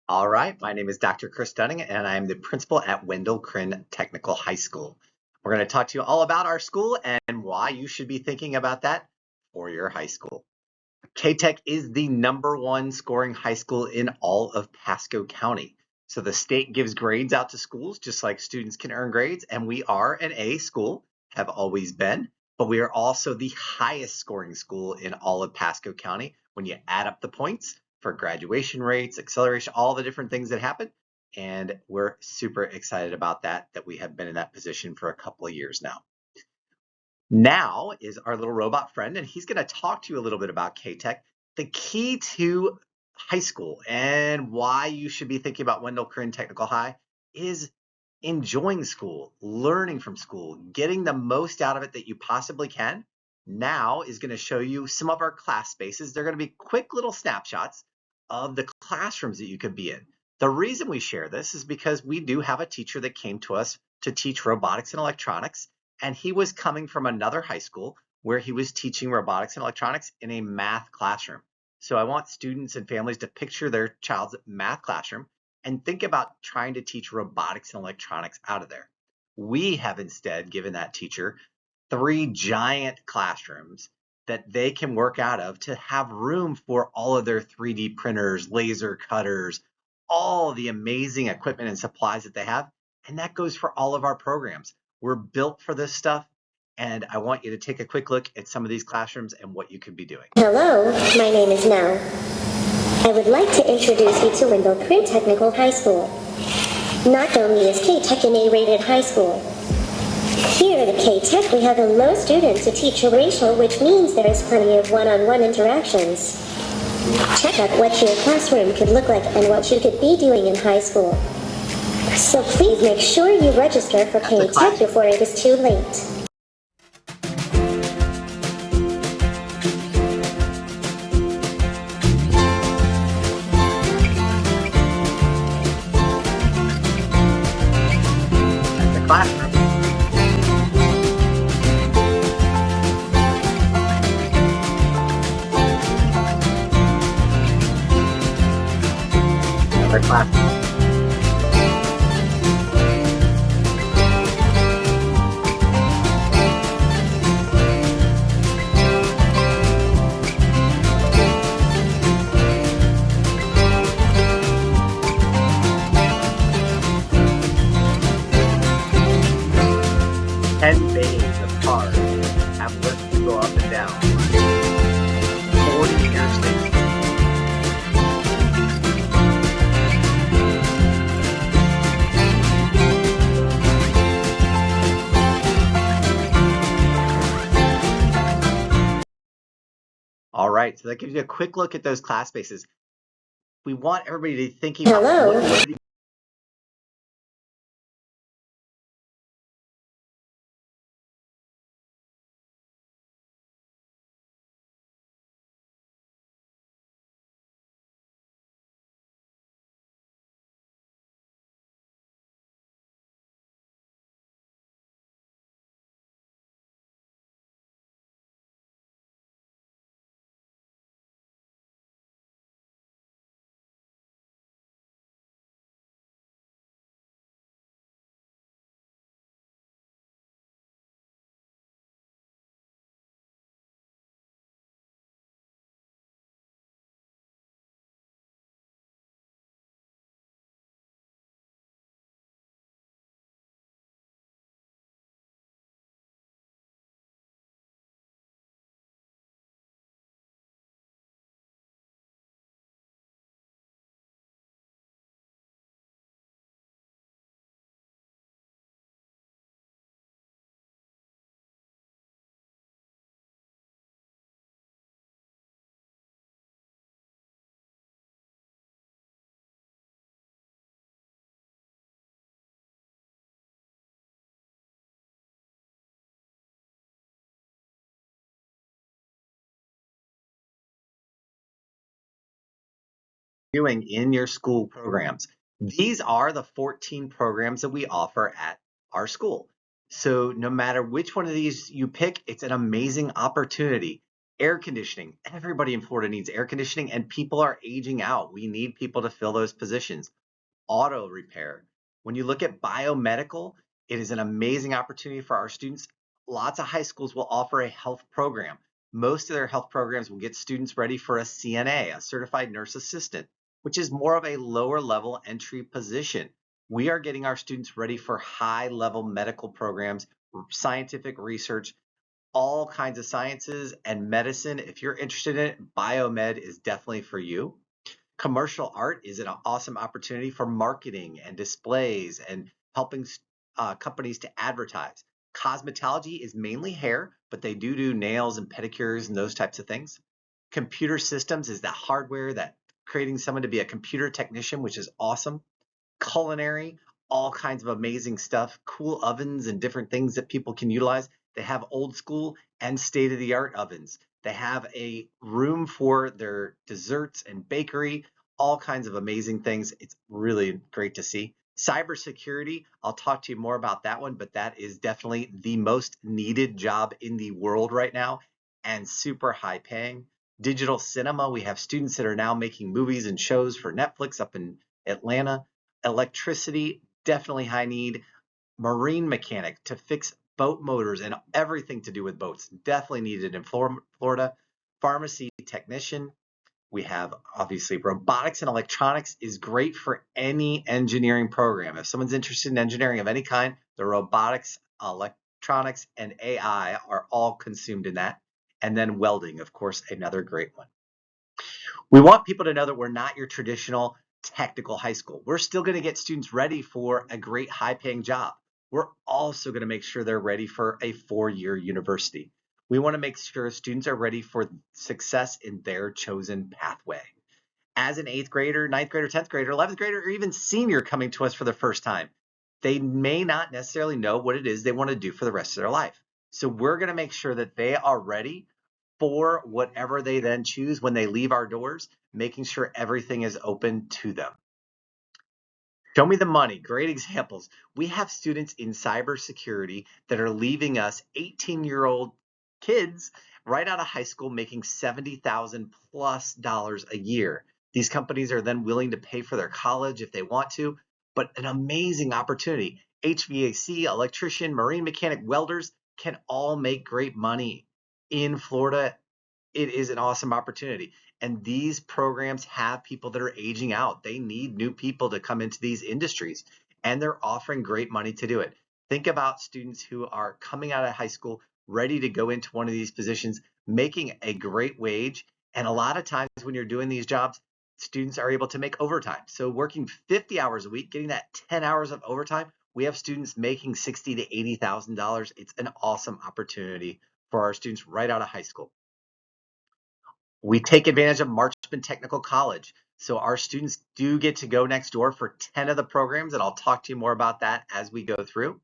All right, my name is Dr. Chris Dunning, and I'm the principal at Wendell Krinn Technical High School. We're going to talk to you all about our school and why you should be thinking about that for your high school. K-Tech is the #1 scoring high school in all of Pasco County. So the state gives grades out to schools just like students can earn grades, and we are an A school, have always been, but we are also the highest scoring school in all of Pasco County when you add up the points for graduation rates, acceleration, all the different things that happen. And we're super excited about that we have been in that position for a couple of years now. Now is our little robot friend, and he's going to talk to you a little bit about K-Tech, the key to high school and why you should be thinking about Wendell Krinn Technical High is enjoying school, learning from school, getting the most out of it that you possibly can. Now is going to show you some of our class spaces. They're going to be quick little snapshots of the classrooms that you could be in. The reason we share this is because we do have a teacher that came to us to teach robotics and electronics, and he was coming from another high school where he was teaching robotics and electronics in a math classroom. So I want students and families to picture their child's math classroom and think about trying to teach robotics and electronics out of there. We have instead given that teacher 3 giant classrooms that they can work out of to have room for all of their 3D printers, laser cutters, all the amazing equipment and supplies that they have. And that goes for all of our programs. We're built for this stuff. And I want you to take a quick look at some of these classrooms and what you could be doing. Hello, my name is Nell. I would like to introduce you to Wendell Krinn Technical High School. Not only is K-Tech an A-rated high school, here at K-Tech we have a low student-to-teacher ratio, which means there is plenty of one-on-one interactions. Check out what your classroom could look like and what you could be doing in high school. So please make sure you register for K-Tech before it is too late. Classroom. Another classroom. Ten bays of cars have lifts to go up and down. 40 interstates. All right, so that gives you a quick look at those class spaces. We want everybody to be thinking about what you're doing in your school programs. These are the 14 programs that we offer at our school. So no matter which one of these you pick, it's an amazing opportunity Air conditioning. Everybody in Florida needs air conditioning, and people are aging out. We need people to fill those positions. Auto repair. When you look at biomedical, it is an amazing opportunity for our students. Lots of high schools will offer a health program. Most of their health programs will get students ready for a CNA, a certified nurse assistant, which is more of a lower level entry position. We are getting our students ready for high level medical programs, scientific research, all kinds of sciences and medicine. If you're interested in it, biomed is definitely for you. Commercial art is an awesome opportunity for marketing and displays and helping companies to advertise. Cosmetology is mainly hair, but they do nails and pedicures and those types of things. Computer systems is that hardware, that creating someone to be a computer technician, which is awesome. Culinary, all kinds of amazing stuff, cool ovens and different things that people can utilize. They have old school and state-of-the-art ovens. They have a room for their desserts and bakery, all kinds of amazing things. It's really great to see. Cybersecurity, I'll talk to you more about that one, but that is definitely the most needed job in the world right now and super high paying. Digital cinema, we have students that are now making movies and shows for Netflix up in Atlanta. Electricity, definitely high need. Marine mechanic to fix boat motors and everything to do with boats, definitely needed in Florida. Pharmacy technician. We have obviously robotics and electronics is great for any engineering program. If someone's interested in engineering of any kind, the robotics, electronics, and AI are all consumed in that. And then welding, of course, another great one. We want people to know that we're not your traditional technical high school. We're still going to get students ready for a great high paying job. We're also going to make sure they're ready for a 4-year university. We want to make sure students are ready for success in their chosen pathway. As an 8th grader, 9th grader, 10th grader, 11th grader, or even senior coming to us for the first time, they may not necessarily know what it is they want to do for the rest of their life. So we're going to make sure that they are ready for whatever they then choose when they leave our doors, making sure everything is open to them. Show me the money. Great examples. We have students in cybersecurity that are leaving us 18-year-old kids right out of high school making $70,000 plus a year. These companies are then willing to pay for their college if they want to, but an amazing opportunity. HVAC, electrician, marine mechanic, welders can all make great money in Florida. It is an awesome opportunity. And these programs have people that are aging out. They need new people to come into these industries, and they're offering great money to do it. Think about students who are coming out of high school, ready to go into one of these positions, making a great wage. And a lot of times when you're doing these jobs, students are able to make overtime. So working 50 hours a week, getting that 10 hours of overtime, we have students making $60,000 to $80,000. It's an awesome opportunity for our students right out of high school. We take advantage of Marchman Technical College. So our students do get to go next door for 10 of the programs, and I'll talk to you more about that as we go through.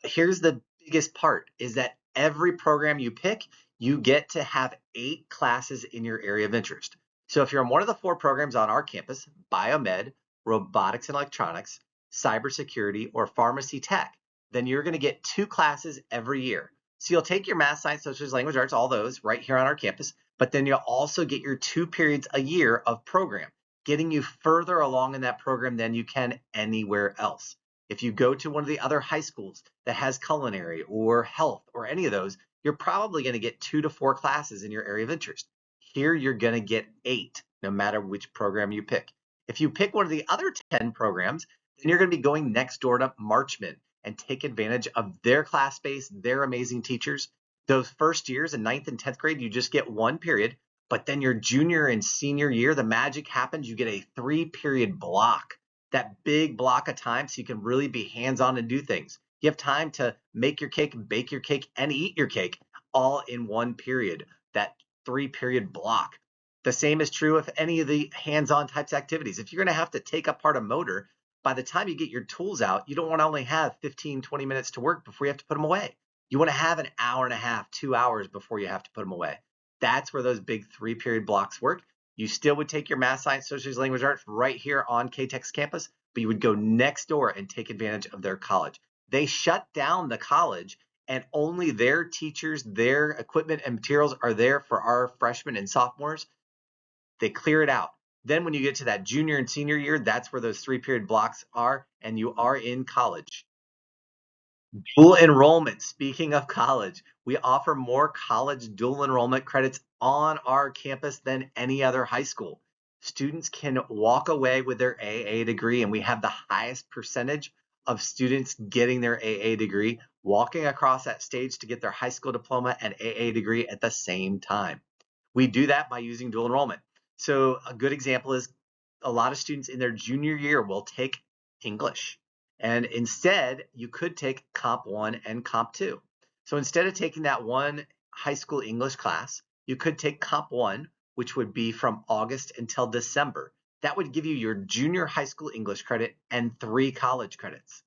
Here's the biggest part is that every program you pick, you get to have 8 classes in your area of interest. So if you're on one of the 4 programs on our campus, biomed, robotics and electronics, cybersecurity, or pharmacy tech, then you're going to get 2 classes every year. So you'll take your math, science, social, language arts, all those right here on our campus, but then you'll also get your 2 periods a year of program, getting you further along in that program than you can anywhere else. If you go to one of the other high schools that has culinary or health or any of those, you're probably going to get 2 to 4 classes in your area of interest. Here, you're going to get 8, no matter which program you pick. If you pick one of the other 10 programs, then you're going to be going next door to Marchman and take advantage of their class space, their amazing teachers. Those first years in 9th and 10th grade, you just get 1 period, but then your junior and senior year, the magic happens. You get a 3-period block, that big block of time, so you can really be hands-on and do things. You have time to make your cake, bake your cake, and eat your cake all in 1 period, that 3-period block. The same is true of any of the hands-on types of activities. If you're going to have to take apart a motor, by the time you get your tools out, you don't want to only have 15, 20 minutes to work before you have to put them away. You want to have an hour and a half, 2 hours before you have to put them away. That's where those big 3-period blocks work. You still would take your math, science, social, language arts right here on K-Tech's campus, but you would go next door and take advantage of their college. They shut down the college and only their teachers, their equipment and materials are there for our freshmen and sophomores, they clear it out. Then when you get to that junior and senior year, that's where those 3-period blocks are, and you are in college. Dual enrollment. Speaking of college, we offer more college dual enrollment credits on our campus than any other high school. Students can walk away with their AA degree, and we have the highest percentage of students getting their AA degree, walking across that stage to get their high school diploma and AA degree at the same time. We do that by using dual enrollment. So a good example is a lot of students in their junior year will take English. And instead, you could take Comp 1 and Comp 2. So instead of taking that one high school English class, you could take Comp 1, which would be from August until December. That would give you your junior high school English credit and 3 college credits.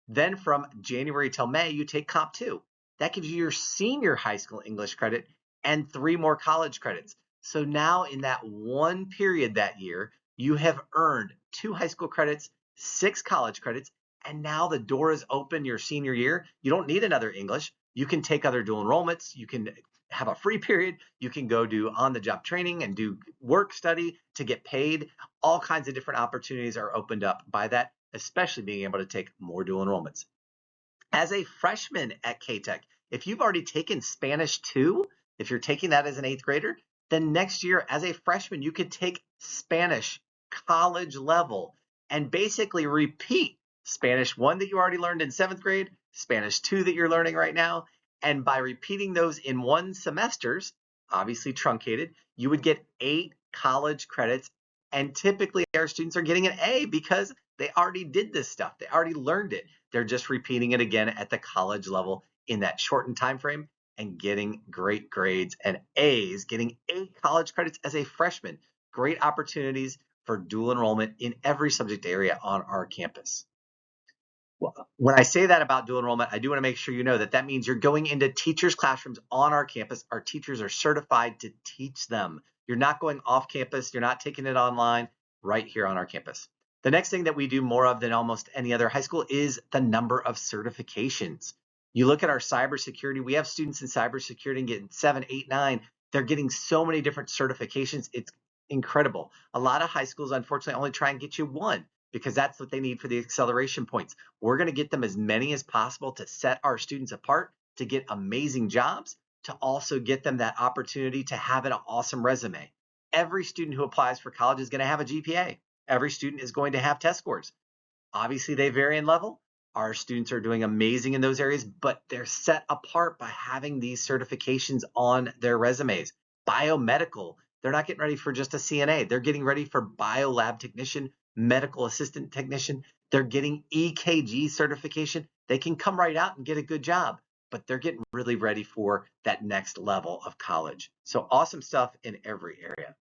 Then from January till May, you take Comp 2. That gives you your senior high school English credit and 3 more college credits. So now in that one period that year, you have earned 2 high school credits, 6 college credits, and now the door is open your senior year. You don't need another English. You can take other dual enrollments. You can have a free period. You can go do on-the-job training and do work study to get paid. All kinds of different opportunities are opened up by that, especially being able to take more dual enrollments. As a freshman at K-Tech, if you've already taken Spanish 2, if you're taking that as an 8th grader, then next year as a freshman, you could take Spanish college level and basically repeat Spanish 1 that you already learned in 7th grade, Spanish 2 that you're learning right now, and by repeating those in 1 semesters, obviously truncated, you would get 8 college credits, and typically our students are getting an A because they already did this stuff. They already learned it. They're just repeating it again at the college level in that shortened time frame and getting great grades and A's, getting 8 college credits as a freshman. Great opportunities for dual enrollment in every subject area on our campus. Well, when I say that about dual enrollment, I do want to make sure you know that that means you're going into teachers' classrooms on our campus. Our teachers are certified to teach them. You're not going off campus. You're not taking it online, right here on our campus. The next thing that we do more of than almost any other high school is the number of certifications. You look at our cybersecurity, we have students in cybersecurity getting 7, 8, 9. They're getting so many different certifications. It's incredible. A lot of high schools, unfortunately, only try and get you 1 because that's what they need for the acceleration points. We're going to get them as many as possible to set our students apart, to get amazing jobs, to also get them that opportunity to have an awesome resume. Every student who applies for college is going to have a GPA. Every student is going to have test scores. Obviously, they vary in level. Our students are doing amazing in those areas, but they're set apart by having these certifications on their resumes. Biomedical, they're not getting ready for just a CNA. They're getting ready for biolab technician, medical assistant technician. They're getting EKG certification. They can come right out and get a good job, but they're getting really ready for that next level of college. So awesome stuff in every area.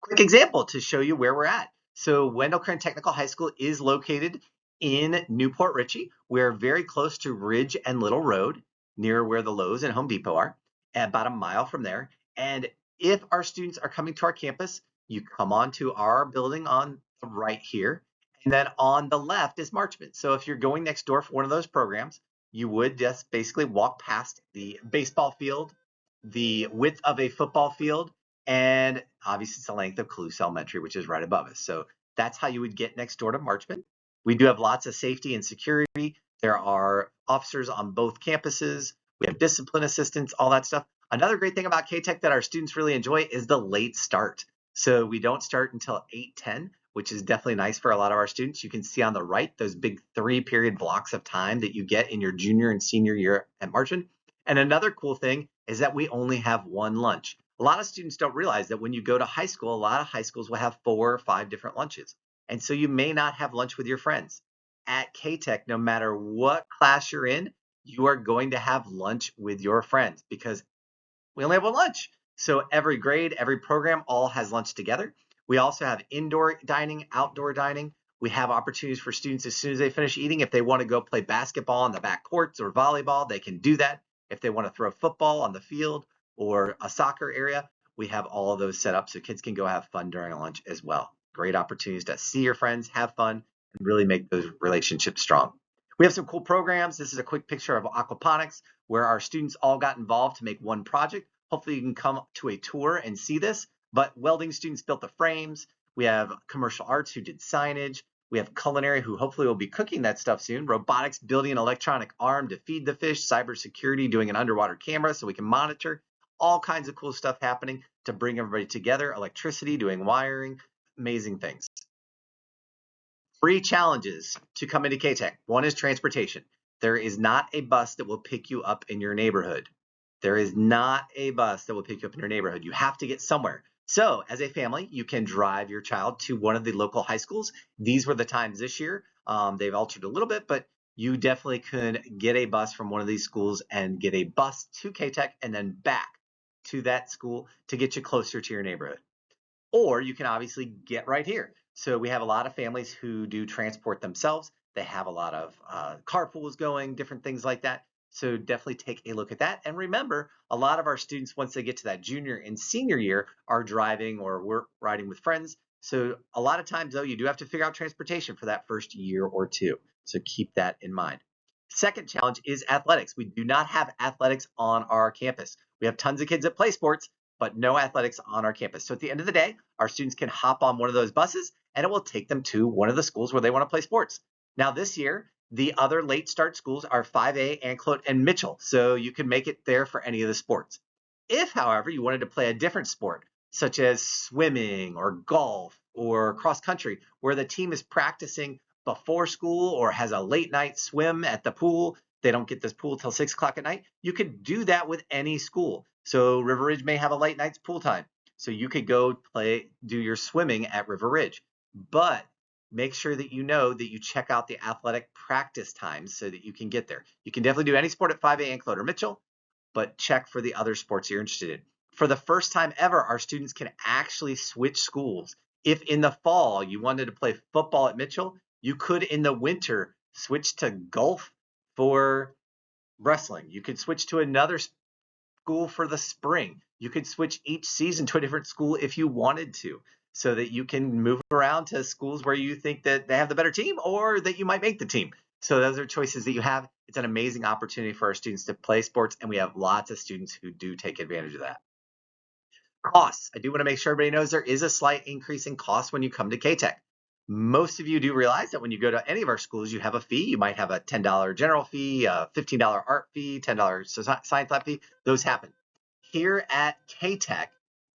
Quick example to show you where we're at. So Wendell Krinn Technical High School is located in Newport Richey. We're very close to Ridge and Little Road, near where the Lowe's and Home Depot are, about a mile from there. And if our students are coming to our campus, you come onto our building on the right here, and then on the left is Marchman. So if you're going next door for one of those programs, you would just basically walk past the baseball field, the width of a football field, and obviously it's the length of Colusa Elementary, which is right above us. So that's how you would get next door to Marchman. We do have lots of safety and security. There are officers on both campuses. We have discipline assistants, all that stuff. Another great thing about K-Tech that our students really enjoy is the late start. So we don't start until 8:10, which is definitely nice for a lot of our students. You can see on the right those big 3-period blocks of time that you get in your junior and senior year at Marchman. And another cool thing is that we only have 1 lunch. A lot of students don't realize that when you go to high school, a lot of high schools will have 4 or 5 different lunches. And so you may not have lunch with your friends. At K-Tech, no matter what class you're in, you are going to have lunch with your friends because we only have 1 lunch. So every grade, every program all has lunch together. We also have indoor dining, outdoor dining. We have opportunities for students as soon as they finish eating. If they want to go play basketball on the back courts or volleyball, they can do that. If they want to throw football on the field or a soccer area, we have all of those set up so kids can go have fun during lunch as well. Great opportunities to see your friends, have fun, and really make those relationships strong. We have some cool programs. This is a quick picture of aquaponics where our students all got involved to make one project. Hopefully you can come to a tour and see this, but welding students built the frames. We have commercial arts who did signage. We have culinary who hopefully will be cooking that stuff soon. Robotics building an electronic arm to feed the fish. Cybersecurity doing an underwater camera so we can monitor. All kinds of cool stuff happening to bring everybody together. Electricity, doing wiring, amazing things. 3 challenges to come into K-Tech. One is transportation. There is not a bus that will pick you up in your neighborhood. There is not a bus that will pick you up in your neighborhood. You have to get somewhere. So as a family, you can drive your child to one of the local high schools. These were the times this year. They've altered a little bit, but you definitely could get a bus from one of these schools and get a bus to K-Tech and then back to that school to get you closer to your neighborhood. Or you can obviously get right here. So we have a lot of families who do transport themselves. They have a lot of carpools going, different things like that. So definitely take a look at that. And remember, a lot of our students, once they get to that junior and senior year, are driving or we're riding with friends. So a lot of times, though, you do have to figure out transportation for that first year or two. So keep that in mind. Second challenge is athletics. We do not have athletics on our campus. We have tons of kids that play sports, but no athletics on our campus. So at the end of the day, our students can hop on one of those buses and it will take them to one of the schools where they want to play sports. Now this year, the other late start schools are 5A, Anclote, and Mitchell. So you can make it there for any of the sports. If, however, you wanted to play a different sport, such as swimming or golf or cross country, where the team is practicing before school or has a late night swim at the pool, they don't get this pool till 6 o'clock at night, you could do that with any school. So River Ridge may have a late night's pool time. So you could go do your swimming at River Ridge. But make sure that you know that you check out the athletic practice times so that you can get there. You can definitely do any sport at 5A, Anclote, or Mitchell, but check for the other sports you're interested in. For the first time ever, our students can actually switch schools. If in the fall you wanted to play football at Mitchell, you could in the winter switch to golf for wrestling. You could switch to another school for the spring. You could switch each season to a different school if you wanted to, so that you can move around to schools where you think that they have the better team or that you might make the team. So those are choices that you have. It's an amazing opportunity for our students to play sports, and we have lots of students who do take advantage of that. Costs. I do want to make sure everybody knows there is a slight increase in cost when you come to K-Tech. Most of you do realize that when you go to any of our schools, you have a fee. You might have a $10 general fee, a $15 art fee, $10 science lab fee. Those happen. Here at K-Tech,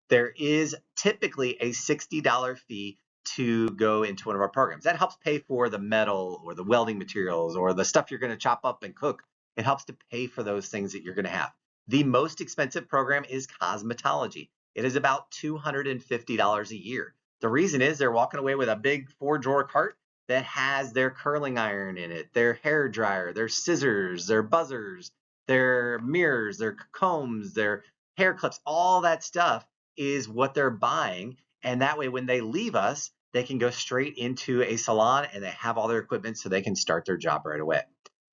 there is typically a $60 fee to go into one of our programs. That helps pay for the metal or the welding materials or the stuff you're going to chop up and cook. It helps to pay for those things that you're going to have. The most expensive program is cosmetology. It is about $250 a year. The reason is they're walking away with a big 4-drawer cart that has their curling iron in it, their hair dryer, their scissors, their buzzers, their mirrors, their combs, their hair clips, all that stuff is what they're buying. And that way, when they leave us, they can go straight into a salon and they have all their equipment so they can start their job right away.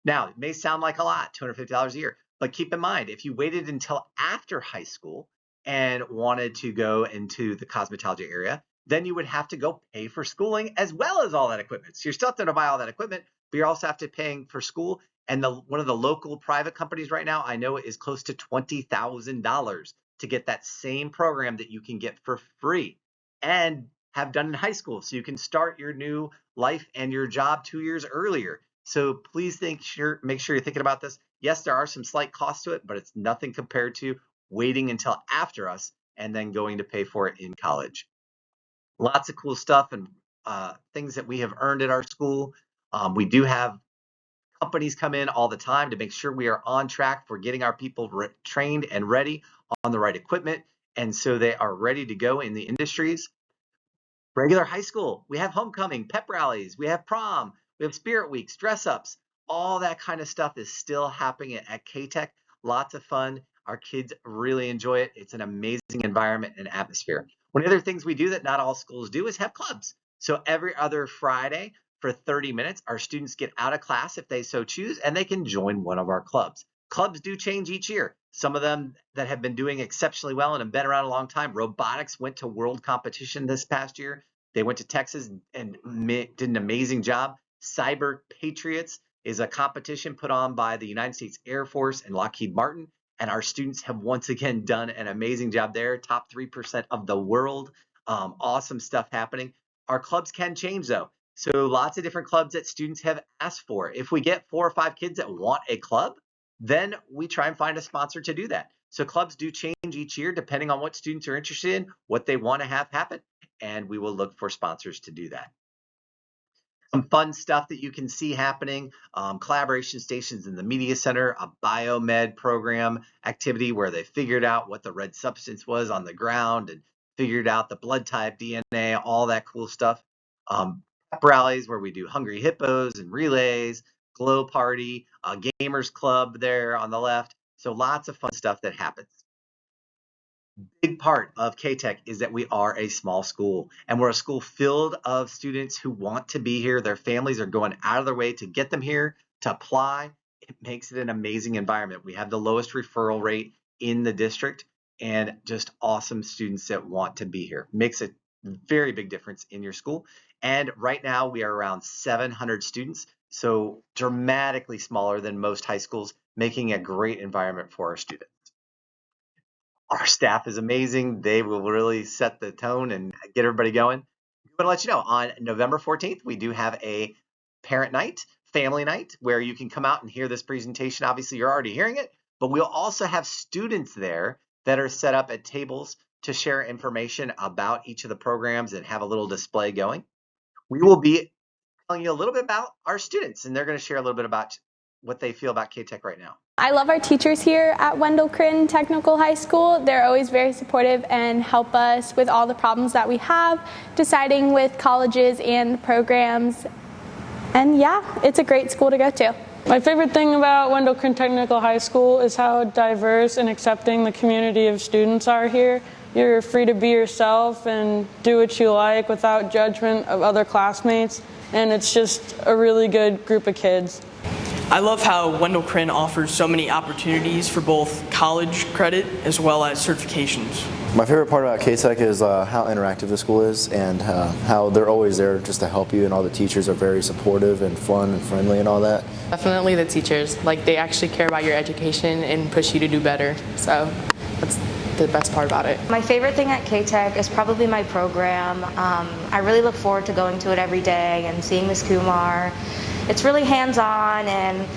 Now, it may sound like a lot, $250 a year, but keep in mind, if you waited until after high school and wanted to go into the cosmetology area, then you would have to go pay for schooling as well as all that equipment. So you're still going to buy all that equipment, but you also have to paying for school. And one of the local private companies right now, I know it is close to $20,000 to get that same program that you can get for free and have done in high school. So you can start your new life and your job 2 years earlier. So please make sure you're thinking about this. Yes, there are some slight costs to it, but it's nothing compared to waiting until after us and then going to pay for it in college. Lots of cool stuff and things that we have earned at our school. We do have companies come in all the time to make sure we are on track for getting our people trained and ready on the right equipment, and so they are ready to go in the industries. Regular high school, we have homecoming, pep rallies, we have prom, we have spirit weeks, dress ups, all that kind of stuff is still happening at K-Tech. Lots of fun. Our kids really enjoy it. It's an amazing environment and atmosphere. One of the other things we do that not all schools do is have clubs. So every other Friday for 30 minutes, our students get out of class if they so choose, and they can join one of our clubs. Clubs do change each year. Some of them that have been doing exceptionally well and have been around a long time. Robotics went to world competition this past year. They went to Texas and did an amazing job. Cyber Patriots is a competition put on by the United States Air Force and Lockheed Martin. And our students have once again done an amazing job there. Top 3% of the world. Awesome stuff happening. Our clubs can change though. So lots of different clubs that students have asked for. If we get 4 or 5 kids that want a club, then we try and find a sponsor to do that. So clubs do change each year depending on what students are interested in, what they want to have happen, and we will look for sponsors to do that. Some fun stuff that you can see happening, collaboration stations in the media center, a biomed program activity where they figured out what the red substance was on the ground and figured out the blood type, DNA, all that cool stuff. Pep rallies where we do hungry hippos and relays, glow party, a gamers club there on the left. So lots of fun stuff that happens. Big part of K-Tech is that we are a small school, and we're a school filled of students who want to be here. Their families are going out of their way to get them here to apply. It makes it an amazing environment. We have the lowest referral rate in the district and just awesome students that want to be here. Makes a very big difference in your school. And right now we are around 700 students, so dramatically smaller than most high schools, making a great environment for our students. Our staff is amazing. They will really set the tone and get everybody going. We want to let you know on November 14th, we do have a parent night, family night, where you can come out and hear this presentation. Obviously, you're already hearing it, but we'll also have students there that are set up at tables to share information about each of the programs and have a little display going. We will be telling you a little bit about our students, and they're going to share a little bit about what they feel about K-Tech right now. I love our teachers here at Wendell Krinn Technical High School. They're always very supportive and help us with all the problems that we have, deciding with colleges and programs. And yeah, it's a great school to go to. My favorite thing about Wendell Krinn Technical High School is how diverse and accepting the community of students are here. You're free to be yourself and do what you like without judgment of other classmates, and it's just a really good group of kids. I love how Wendell Krinn offers so many opportunities for both college credit as well as certifications. My favorite part about K-Tech is how interactive the school is and how they're always there just to help you, and all the teachers are very supportive and fun and friendly and all that. Definitely the teachers. Like, they actually care about your education and push you to do better. So that's the best part about it. My favorite thing at K-Tech is probably my program. I really look forward to going to it every day and seeing Ms. Kumar. It's really hands-on, and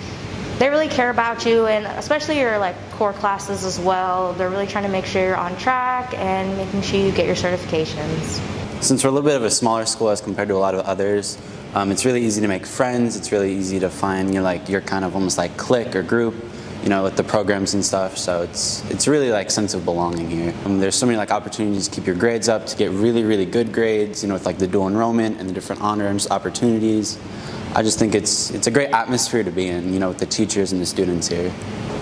they really care about you, and especially your core classes as well. They're really trying to make sure you're on track and making sure you get your certifications. Since we're a little bit of a smaller school as compared to a lot of others, it's really easy to make friends. It's really easy to find your kind of almost like clique or group, with the programs and stuff. So it's really like sense of belonging here. There's so many opportunities to keep your grades up, to get really, really good grades, with the dual enrollment and the different honors opportunities. I just think it's a great atmosphere to be in, with the teachers and the students here.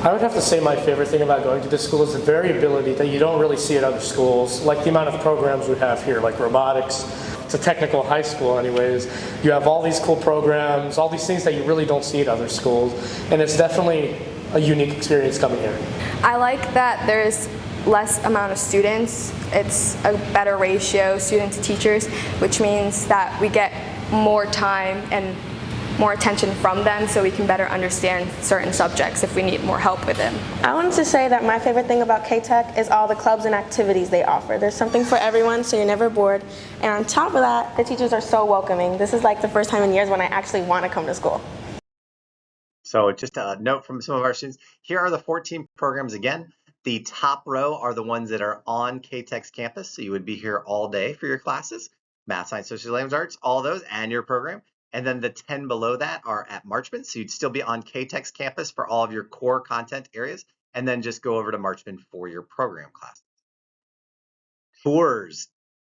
I would have to say my favorite thing about going to this school is the variability that you don't really see at other schools, like the amount of programs we have here, like robotics. It's a technical high school anyways. You have all these cool programs, all these things that you really don't see at other schools, and it's definitely a unique experience coming here. I like that there's less amount of students. It's a better ratio, students to teachers, which means that we get more time and more attention from them, so we can better understand certain subjects if we need more help with them. I wanted to say that my favorite thing about K-Tech is all the clubs and activities they offer. There's something for everyone, so you're never bored. And on top of that, the teachers are so welcoming. This is the first time in years when I actually want to come to school. So just a note from some of our students, here are the 14 programs again. The top row are the ones that are on K-Tech's campus, so you would be here all day for your classes. Math, science, social, language, arts, all those, and your program. And then the 10 below that are at Marchman, so you'd still be on K-Tech's campus for all of your core content areas, and then just go over to Marchman for your program classes. Tours.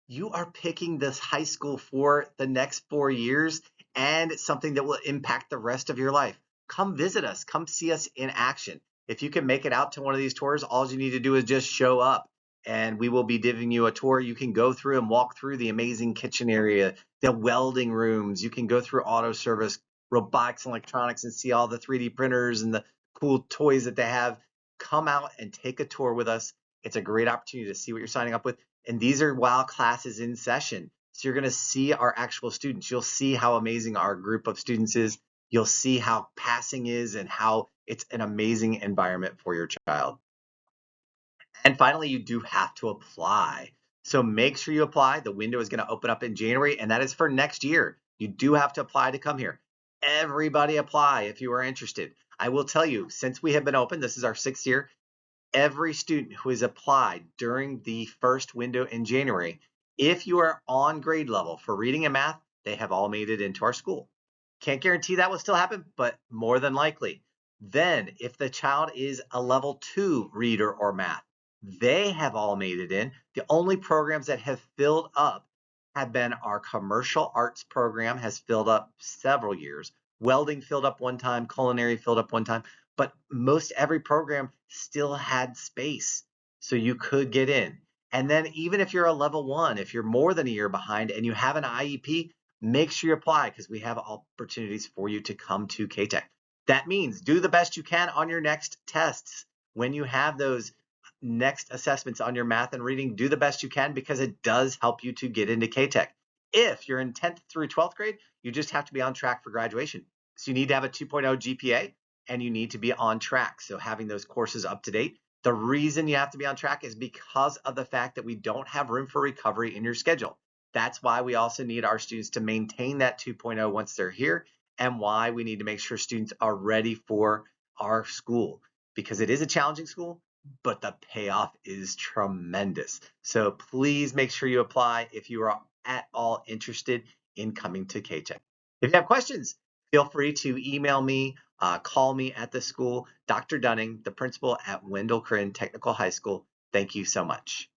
You are picking this high school for the next 4 years, and it's something that will impact the rest of your life. Come visit us. Come see us in action. If you can make it out to one of these tours, all you need to do is just show up, and we will be giving you a tour. You can go through and walk through the amazing kitchen area, the welding rooms. You can go through auto service, robotics and electronics, and see all the 3D printers and the cool toys that they have. Come out and take a tour with us. It's a great opportunity to see what you're signing up with. And these are while classes in session. So you're going to see our actual students. You'll see how amazing our group of students is. You'll see how passing is and how it's an amazing environment for your child. And finally, you do have to apply. So make sure you apply. The window is going to open up in January, and that is for next year. You do have to apply to come here. Everybody apply if you are interested. I will tell you, since we have been open, this is our 6th year, every student who has applied during the first window in January, if you are on grade level for reading and math, they have all made it into our school. Can't guarantee that will still happen, but more than likely. Then, if the child is a level 2 reader or math, they have all made it in. The only programs that have filled up have been our commercial arts program has filled up several years. Welding filled up one time, culinary filled up one time, but most every program still had space, so you could get in. And then even if you're a level 1, if you're more than a year behind and you have an IEP, make sure you apply because we have opportunities for you to come to K-Tech. That means do the best you can on your next tests. When you have those next assessments on your math and reading, do the best you can because it does help you to get into K-Tech. If you're in 10th through 12th grade, you just have to be on track for graduation. So you need to have a 2.0 GPA and you need to be on track. So having those courses up to date. The reason you have to be on track is because of the fact that we don't have room for recovery in your schedule. That's why we also need our students to maintain that 2.0 once they're here, and why we need to make sure students are ready for our school, because it is a challenging school, but the payoff is tremendous. So please make sure you apply if you are at all interested in coming to K-Tech. If you have questions, feel free to email me, call me at the school. Dr. Dunning, the principal at Wendell Krinn Technical High School. Thank you so much.